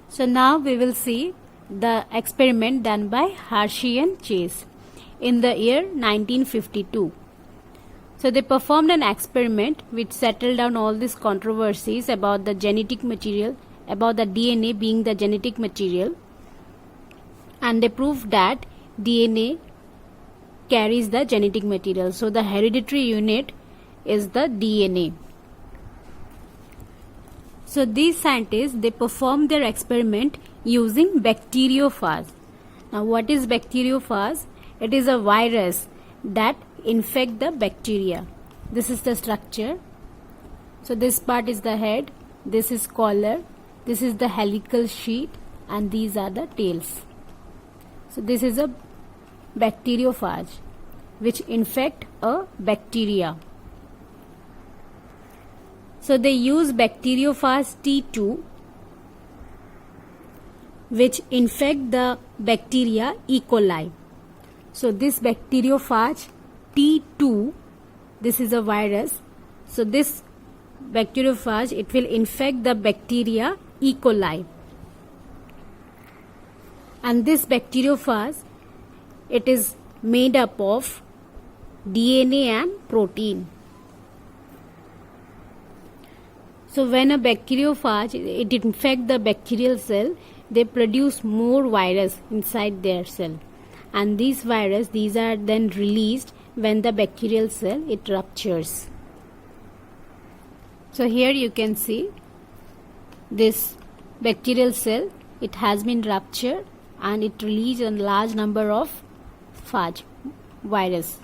So now we will see the experiment done by Hershey and Chase in the year 1952. So they performed an experiment which settled down all these controversies about the genetic material, about the DNA being the genetic material, and they proved that DNA carries the genetic material. So the hereditary unit is the DNA. So these scientists, they performed their experiment using bacteriophage. Now what is bacteriophage? It is a virus that infect the bacteria. This is the structure. So this part is the head, this is collar, this is the helical sheet, and these are the tails. So this is a bacteriophage which infect a bacteria. So they use bacteriophage T2 which infect the bacteria E. coli. So this bacteriophage T2, this is a virus. So this bacteriophage, it will infect the bacteria E. coli. And this bacteriophage, it is made up of DNA and protein. So when a bacteriophage, it infects the bacterial cell, they produce more virus inside their cell. And these are then released when the bacterial cell, it ruptures. So here you can see this bacterial cell, it has been ruptured and it releases a large number of phage virus.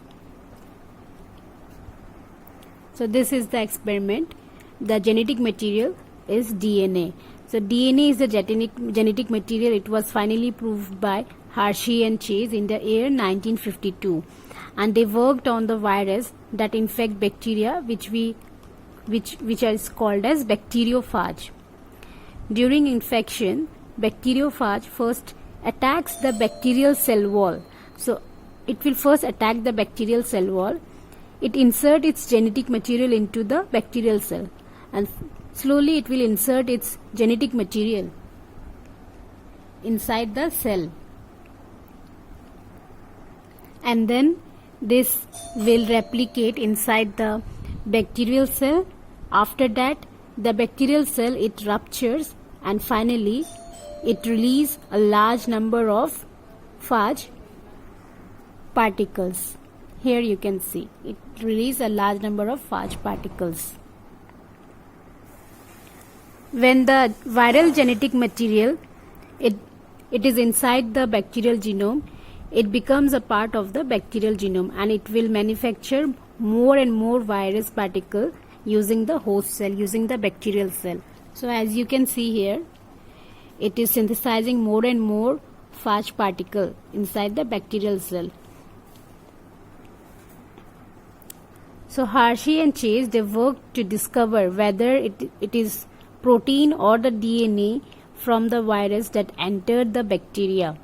So this is the experiment. The genetic material is DNA. So DNA is the genetic material. It was finally proved by Hershey and Chase in the year 1952, and they worked on the virus that infect bacteria, which is called as bacteriophage. During infection, bacteriophage first attacks the bacterial cell wall. So it will first attack the bacterial cell wall. It inserts its genetic material into the bacterial cell, and slowly it will insert its genetic material inside the cell. And then this will replicate inside the bacterial cell. After that, the bacterial cell, it ruptures, and finally it releases a large number of phage particles. Here you can see it releases a large number of phage particles. When the viral genetic material, it is inside the bacterial genome, it becomes a part of the bacterial genome, and it will manufacture more and more virus particles using the host cell, using the bacterial cell. So as you can see here, it is synthesizing more and more phage particle inside the bacterial cell. So Hershey and Chase, they worked to discover whether it is protein or the DNA from the virus that entered the bacteria.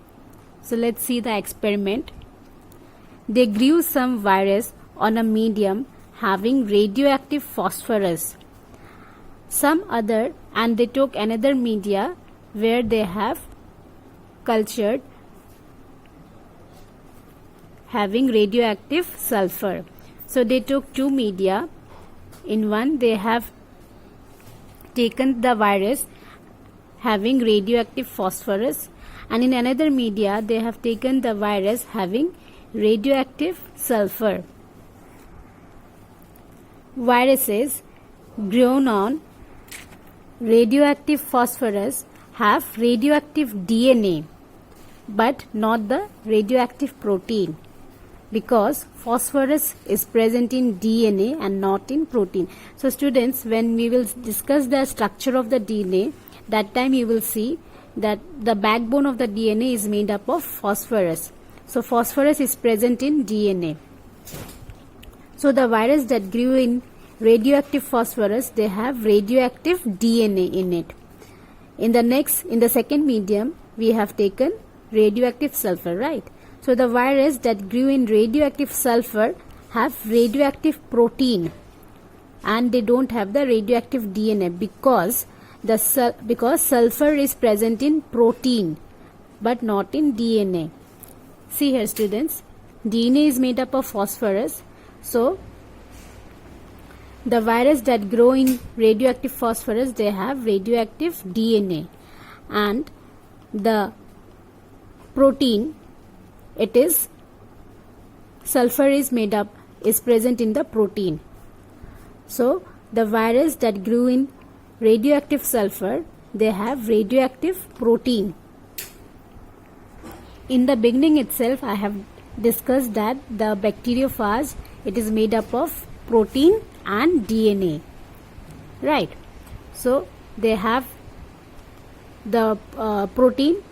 So let's see the experiment. They grew some virus on a medium having radioactive phosphorus, some other, and they took another media where they have cultured having radioactive sulfur. So they took two media. In one they have taken the virus having radioactive phosphorus, and in another media they have taken the virus having radioactive sulfur. Viruses grown on radioactive phosphorus have radioactive DNA but not the radioactive protein, because phosphorus is present in DNA and not in protein. So students, when we will discuss the structure of the DNA, that time you will see that the backbone of the DNA is made up of phosphorus. So phosphorus is present in DNA. So the virus that grew in radioactive phosphorus, they have radioactive DNA in it. In the second medium, we have taken radioactive sulfur, right? So the virus that grew in radioactive sulfur have radioactive protein, and they don't have the radioactive DNA, because because sulfur is present in protein but not in DNA. See here students, DNA is made up of phosphorus. So the virus that grow in radioactive phosphorus, they have radioactive DNA, and the protein, it is sulfur is present in the protein. So the virus that grew in radioactive sulfur, they have radioactive protein. In the beginning itself, I have discussed that the bacteriophage, it is made up of protein and DNA, right? So they have the protein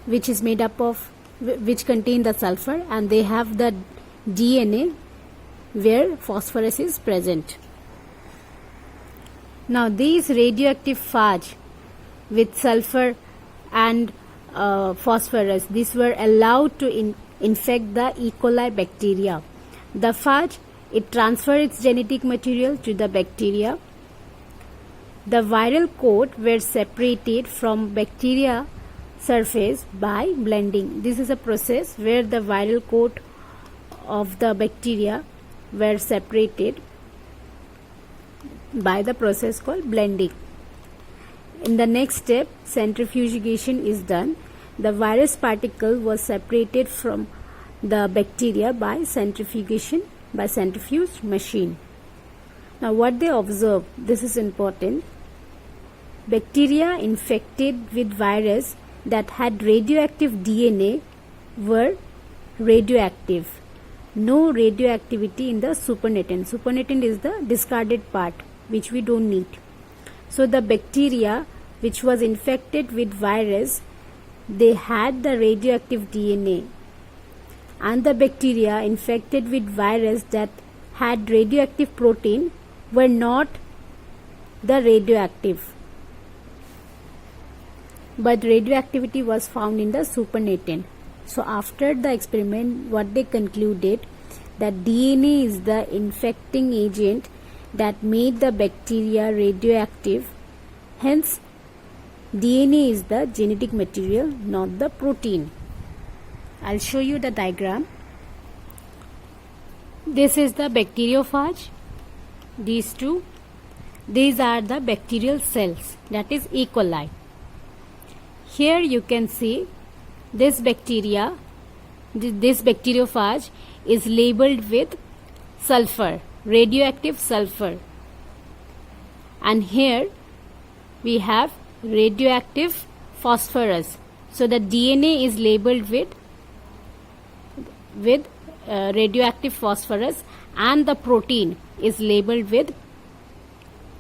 which is made up of, which contain the sulfur, and they have the DNA where phosphorus is present. Now these radioactive phage with sulfur and phosphorus, these were allowed to infect the E. coli bacteria. The phage, it transfers its genetic material to the bacteria. The viral coat were separated from bacteria surface by blending. This is a process where the viral coat of the bacteria were separated by the process called blending. In the next step, centrifugation is done. The virus particle was separated from the bacteria by centrifugation, by centrifuge machine. Now what they observe, this is important. Bacteria infected with virus that had radioactive DNA were radioactive. No radioactivity in the supernatant. Supernatant is the discarded part which we don't need. So the bacteria which was infected with virus, they had the radioactive DNA, and the bacteria infected with virus that had radioactive protein were not the radioactive, but radioactivity was found in the supernatant. So after the experiment, what they concluded, that DNA is the infecting agent that made the bacteria radioactive. Hence DNA is the genetic material, not the protein. I'll show you the diagram. This is the bacteriophage. These two, these are the bacterial cells, that is E. coli. Here you can see this bacteria, this bacteriophage is labeled with sulfur, radioactive sulfur, and here we have radioactive phosphorus. So the DNA is labeled with radioactive phosphorus, and the protein is labeled with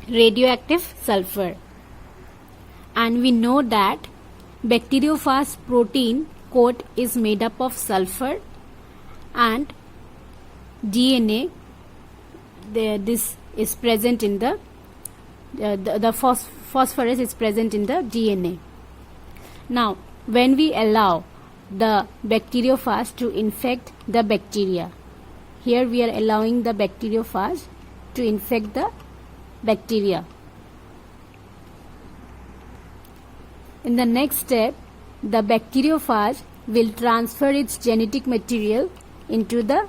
radioactive sulfur. And we know that bacteriophage protein coat is made up of sulfur, and DNA, this is present in the phosphorus is present in the DNA. Now when we allow the bacteriophage to infect the bacteria, here we are allowing the bacteriophage to infect the bacteria. In the next step, the bacteriophage will transfer its genetic material into the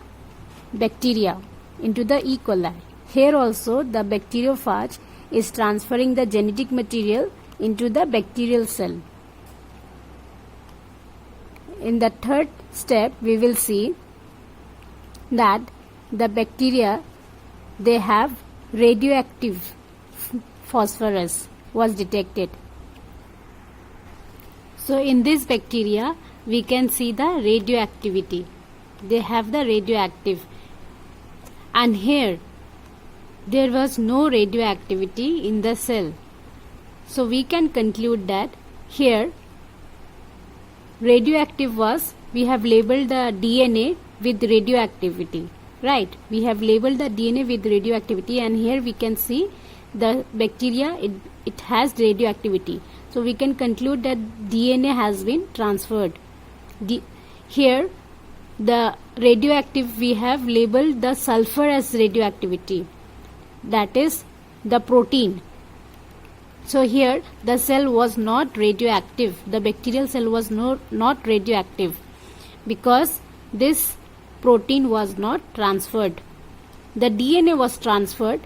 bacteria, into the E. coli. Here also the bacteriophage is transferring the genetic material into the bacterial cell. In the third step, we will see that the bacteria, they have radioactive phosphorus was detected. So in this bacteria, we can see the radioactivity. They have the radioactive, and here there was no radioactivity in the cell. So we can conclude that here radioactive was, we have labeled the DNA with radioactivity, right? We have labeled the DNA with radioactivity, and here we can see the bacteria, it has radioactivity. So we can conclude that DNA has been transferred. Here the radioactive, we have labeled the sulfur as radioactivity, that is the protein. So here the cell was not radioactive. The bacterial cell was not radioactive because this protein was not transferred. The DNA was transferred,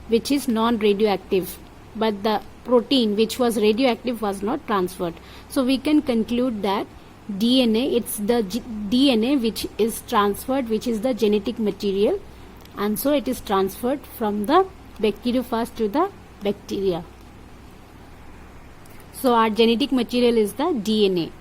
which is non-radioactive, but the protein which was radioactive was not transferred. So we can conclude that DNA, it's the DNA which is transferred, which is the genetic material, and so it is transferred from the bacteriophage to the bacteria. So our genetic material is the DNA.